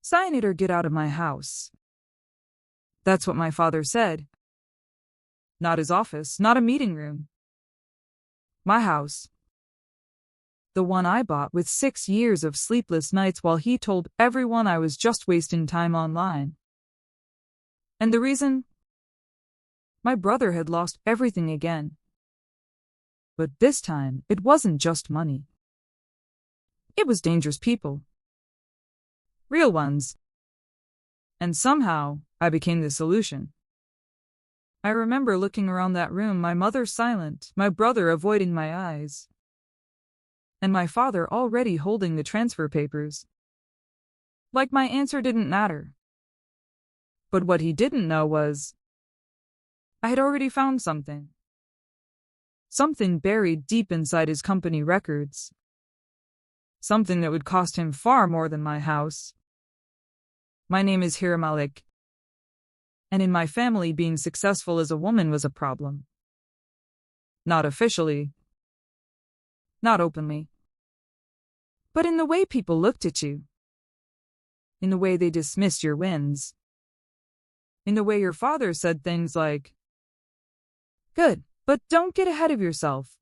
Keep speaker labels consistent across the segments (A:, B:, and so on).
A: Sign it or get out of my house. That's what my father said. Not his office, not a meeting room. My house. The one I bought with 6 years of sleepless nights while he told everyone I was just wasting time online. And the reason? My brother had lost everything again. But this time, it wasn't just money. It was dangerous people. Real ones. And somehow, I became the solution. I remember looking around that room, my mother silent, my brother avoiding my eyes, and my father already holding the transfer papers. Like my answer didn't matter. But what he didn't know was, I had already found something. Something buried deep inside his company records. Something that would cost him far more than my house. My name is Malik. And in my family, being successful as a woman was a problem. Not officially. Not openly. But in the way people looked at you. In the way they dismissed your wins. In the way your father said things like, "Good, but don't get ahead of yourself."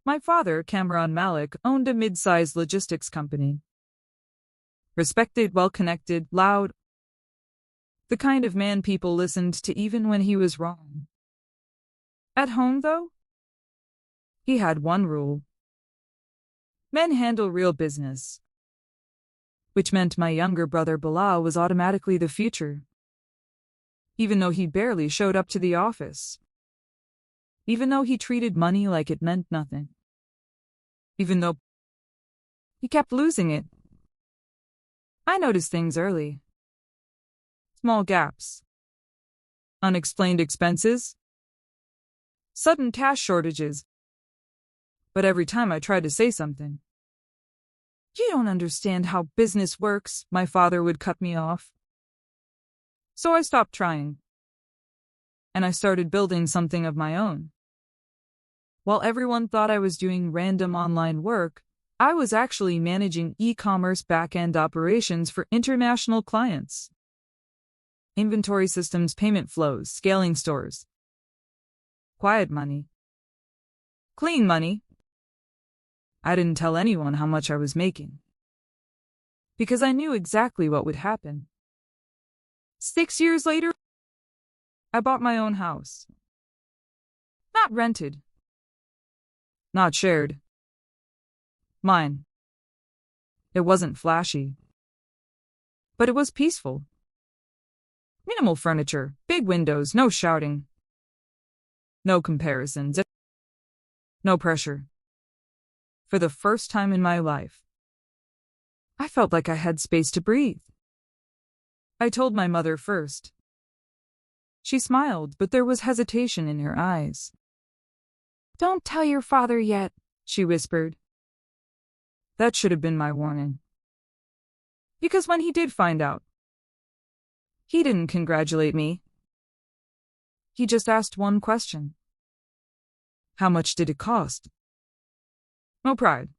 A: My father, Kamran Malik, owned a mid-sized logistics company. Respected, well-connected, loud. The kind of man people listened to even when he was wrong. At home, though, he had one rule. Men handle real business. Which meant my younger brother Bilal was automatically the future. Even though he barely showed up to the office. Even though he treated money like it meant nothing. Even though he kept losing it. I noticed things early. Small gaps. Unexplained expenses. Sudden cash shortages. But every time I tried to say something, "You don't understand how business works," my father would cut me off. So I stopped trying. And I started building something of my own. While everyone thought I was doing random online work, I was actually managing e-commerce back-end operations for international clients. Inventory systems, payment flows, scaling stores. Quiet money. Clean money. I didn't tell anyone how much I was making. Because I knew exactly what would happen. 6 years later, I bought my own house. Not rented. Not shared. Mine. It wasn't flashy. But it was peaceful. Minimal furniture, big windows, no shouting. No comparisons. No pressure. For the first time in my life, I felt like I had space to breathe. I told my mother first. She smiled, but there was hesitation in her eyes. "Don't tell your father yet," she whispered. That should have been my warning. Because when he did find out, he didn't congratulate me. He just asked one question. How much did it cost? No pride.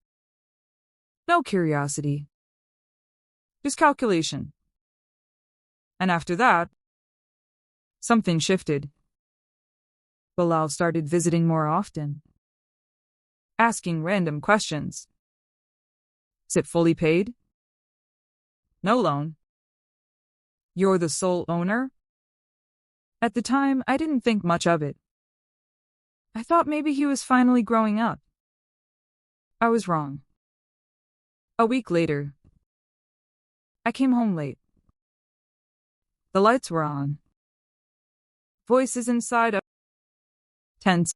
A: No curiosity. Just calculation. And after that, something shifted. Bilal started visiting more often. Asking random questions. Is it fully paid? No loan. You're the sole owner? At the time, I didn't think much of it. I thought maybe he was finally growing up. I was wrong. A week later, I came home late. The lights were on. Voices inside, tense.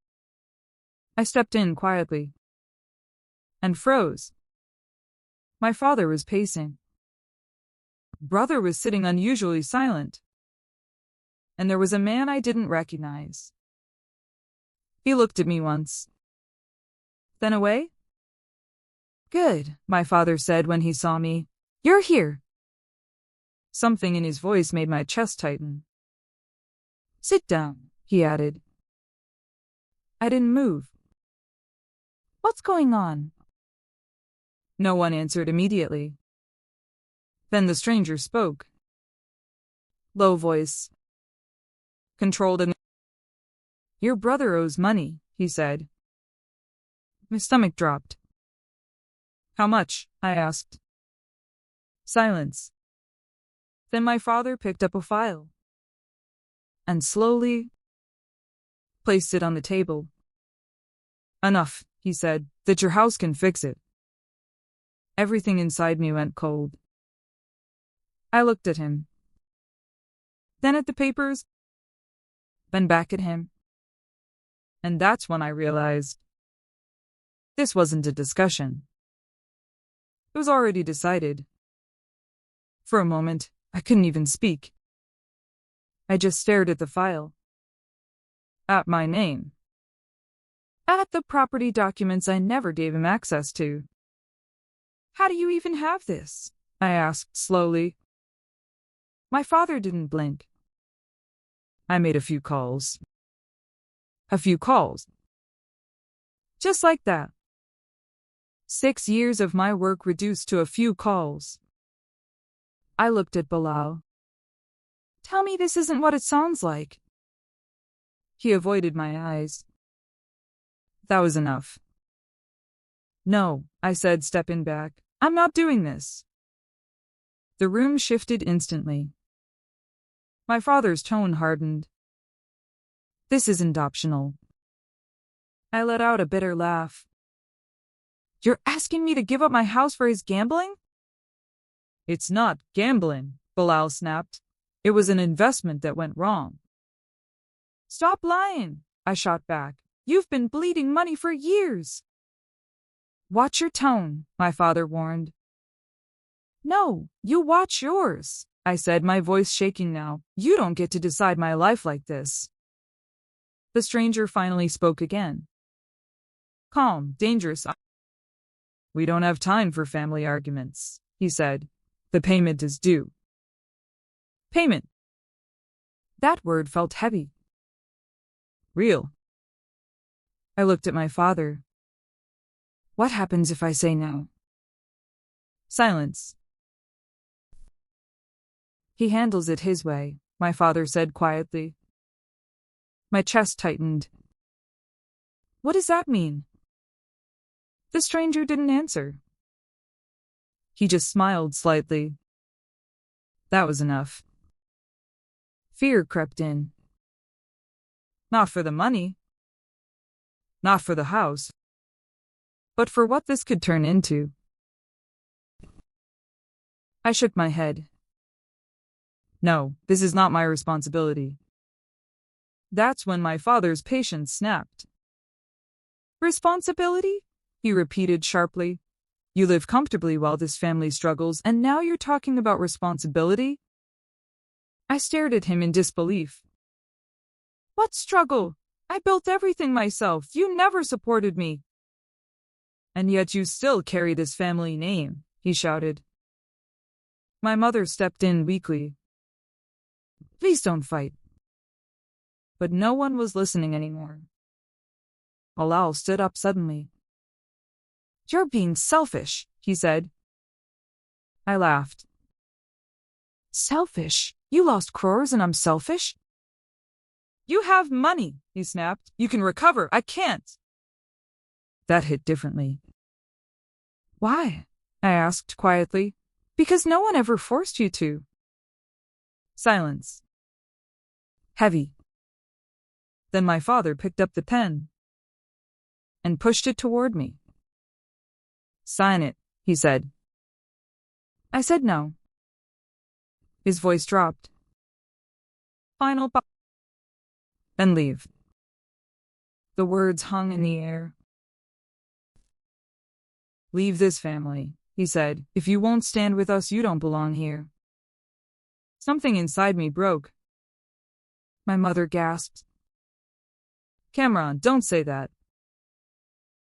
A: I stepped in quietly and froze. My father was pacing. Brother was sitting unusually silent. And there was a man I didn't recognize. He looked at me once. Then away. "Good," my father said when he saw me. "You're here." Something in his voice made my chest tighten. "Sit down," he added. I didn't move. "What's going on?" No one answered immediately. Then the stranger spoke. Low voice. Controlled and Your brother owes money, he said. My stomach dropped. How much? I asked. Silence. Then my father picked up a file and slowly placed it on the table. Enough, he said, that your house can fix it. Everything inside me went cold. I looked at him, then at the papers, then back at him. And that's when I realized this wasn't a discussion. It was already decided. For a moment, I couldn't even speak. I just stared at the file, at my name, at the property documents I never gave him access to. How do you even have this? I asked slowly. My father didn't blink. I made a few calls. Just like that. 6 years of my work reduced to a few calls. I looked at Bilal. Tell me this isn't what it sounds like. He avoided my eyes. That was enough. No, I said, stepping back. I'm not doing this. The room shifted instantly. My father's tone hardened. This isn't optional. I let out a bitter laugh. You're asking me to give up my house for his gambling? It's not gambling, Bilal snapped. It was an investment that went wrong. Stop lying, I shot back. You've been bleeding money for years. Watch your tone, my father warned. No, you watch yours, I said, my voice shaking now. You don't get to decide my life like this. The stranger finally spoke again. Calm, dangerous. We don't have time for family arguments, he said. The payment is due. Payment. That word felt heavy. Real. I looked at my father. What happens if I say no? Silence. He handles it his way, my father said quietly. My chest tightened. What does that mean? The stranger didn't answer. He just smiled slightly. That was enough. Fear crept in. Not for the money. Not for the house. But for what this could turn into. I shook my head. No, this is not my responsibility. That's when my father's patience snapped. Responsibility? He repeated sharply. You live comfortably while this family struggles, and now you're talking about responsibility? I stared at him in disbelief. What struggle? I built everything myself. You never supported me. And yet you still carry this family name, he shouted. My mother stepped in weakly. Please don't fight. But no one was listening anymore. Bilal stood up suddenly. You're being selfish, he said. I laughed. Selfish? You lost crores and I'm selfish? You have money, he snapped. You can recover. I can't. That hit differently. Why? I asked quietly. Because no one ever forced you to. Silence. Heavy. Then my father picked up the pen and pushed it toward me. Sign it, he said. I said no. His voice dropped. Final then leave. The words hung in the air. Leave this family, he said. If you won't stand with us, you don't belong here. Something inside me broke. My mother gasped. Cameron, don't say that.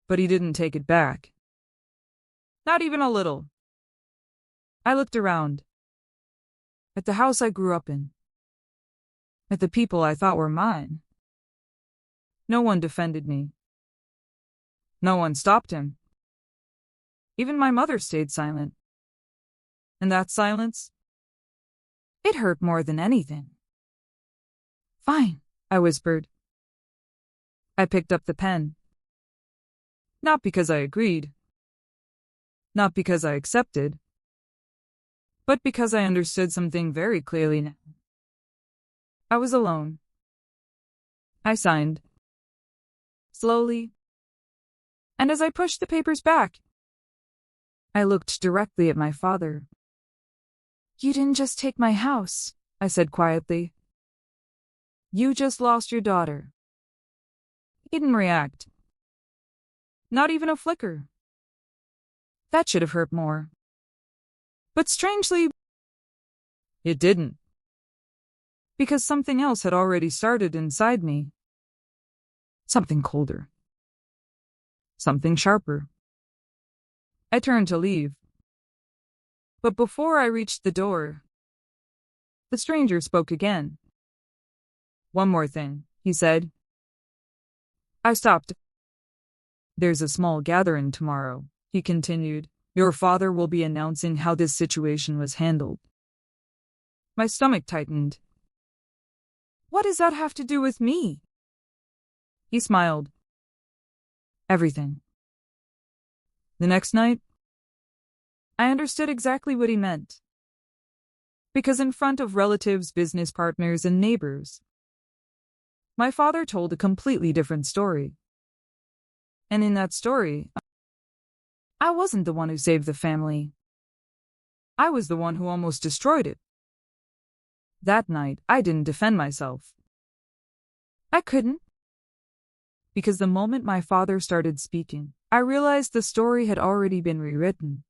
A: But he didn't take it back. Not even a little. I looked around. At the house I grew up in. At the people I thought were mine. No one defended me. No one stopped him. Even my mother stayed silent. And that silence? It hurt more than anything. Fine, I whispered. I picked up the pen. Not because I agreed. Not because I accepted. But because I understood something very clearly now. I was alone. I signed. Slowly. And as I pushed the papers back, I looked directly at my father. You didn't just take my house, I said quietly. You just lost your daughter. He didn't react. Not even a flicker. That should have hurt more. But strangely, it didn't. Because something else had already started inside me. Something colder. Something sharper. I turned to leave. But before I reached the door, the stranger spoke again. One more thing, he said. I stopped. There's a small gathering tomorrow, he continued. Your father will be announcing how this situation was handled. My stomach tightened. What does that have to do with me? He smiled. Everything. The next night, I understood exactly what he meant. Because in front of relatives, business partners, and neighbors, my father told a completely different story. And in that story, I wasn't the one who saved the family. I was the one who almost destroyed it. That night, I didn't defend myself. I couldn't. Because the moment my father started speaking, I realized the story had already been rewritten.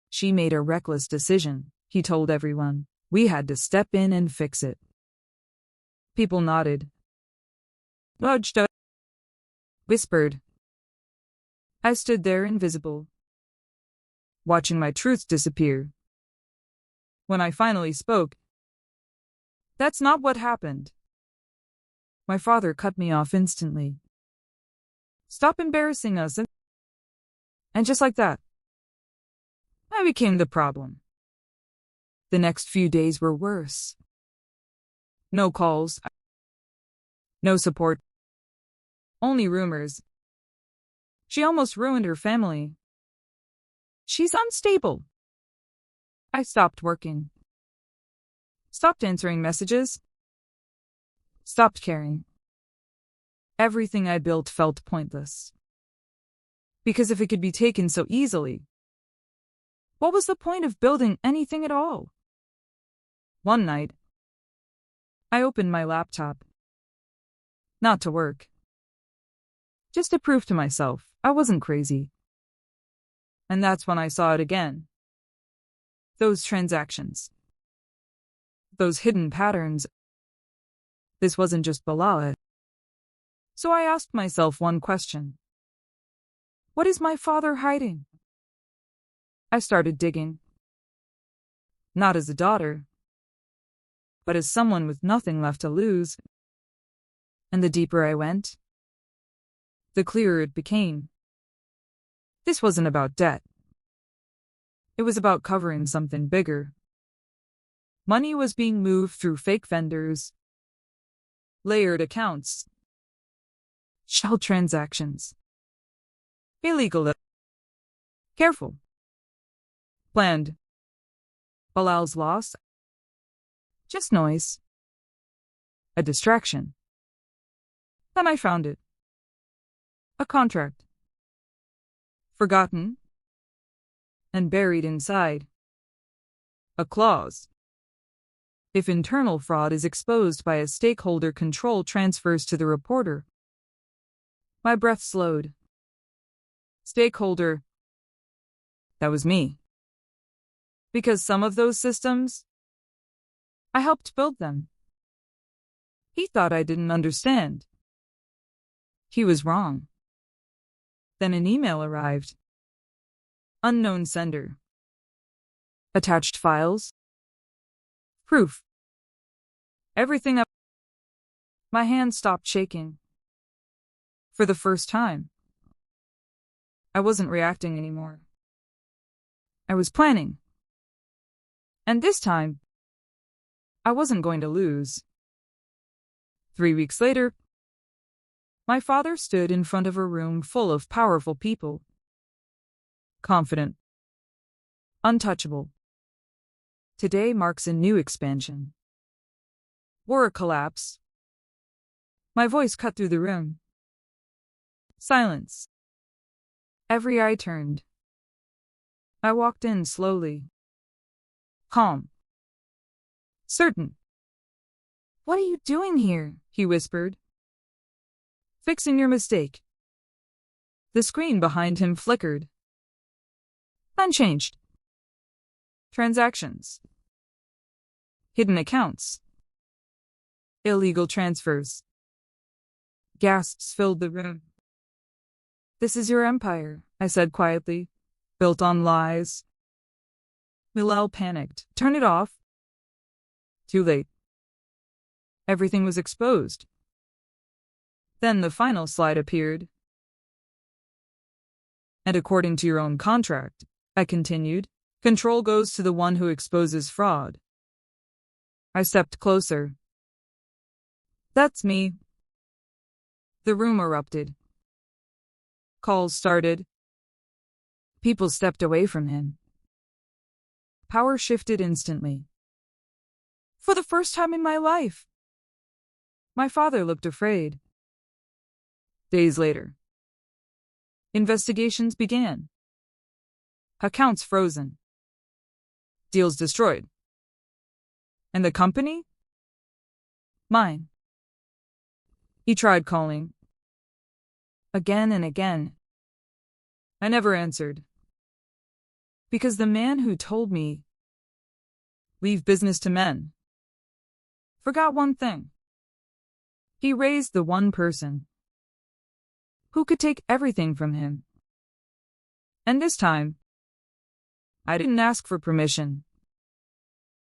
A: She made a reckless decision, he told everyone. We had to step in and fix it. People nodded. Nudged, whispered. I stood there invisible, watching my truth disappear. When I finally spoke, that's not what happened. My father cut me off instantly. Stop embarrassing us. And just like that, I became the problem. The next few days were worse. No calls. No support. Only rumors. She almost ruined her family. She's unstable. I stopped working. Stopped answering messages. Stopped caring. Everything I built felt pointless. Because if it could be taken so easily, what was the point of building anything at all? One night, I opened my laptop. Not to work. Just to prove to myself I wasn't crazy. And that's when I saw it again. Those transactions. Those hidden patterns. This wasn't just Balaa. So I asked myself one question. What is my father hiding? I started digging. Not as a daughter, but as someone with nothing left to lose. And the deeper I went, the clearer it became. This wasn't about debt. It was about covering something bigger. Money was being moved through fake vendors, layered accounts, shell transactions. Illegal. Careful. Planned. Bilal's loss. Just noise. A distraction. Then I found it. A contract. Forgotten. And buried inside. A clause. If internal fraud is exposed by a stakeholder, control transfers to the reporter. My breath slowed. Stakeholder. That was me. Because some of those systems, I helped build them. He thought I didn't understand. He was wrong. Then an email arrived. Unknown sender. Attached files. Proof. Everything up. My hand stopped shaking. For the first time. I wasn't reacting anymore. I was planning. And this time, I wasn't going to lose. 3 weeks later, my father stood in front of a room full of powerful people. Confident. Untouchable. Today marks a new expansion. Or a collapse. My voice cut through the room. Silence. Every eye turned. I walked in slowly. Calm. Certain. "What are you doing here?" he whispered. "Fixing your mistake." The screen behind him flickered. Unchanged. Transactions. Hidden accounts. Illegal transfers. Gasps filled the room. "This is your empire," I said quietly, "built on lies." Milal panicked. "Turn it off." Too late. Everything was exposed. Then the final slide appeared. "And according to your own contract," I continued, "control goes to the one who exposes fraud." I stepped closer. "That's me." The room erupted. Calls started. People stepped away from him. Power shifted instantly. For the first time in my life. My father looked afraid. Days later, investigations began. Accounts frozen. Deals destroyed. And the company? Mine. He tried calling. Again and again. I never answered. Because the man who told me, "Leave business to men," forgot one thing. He raised the one person who could take everything from him. And this time, I didn't ask for permission.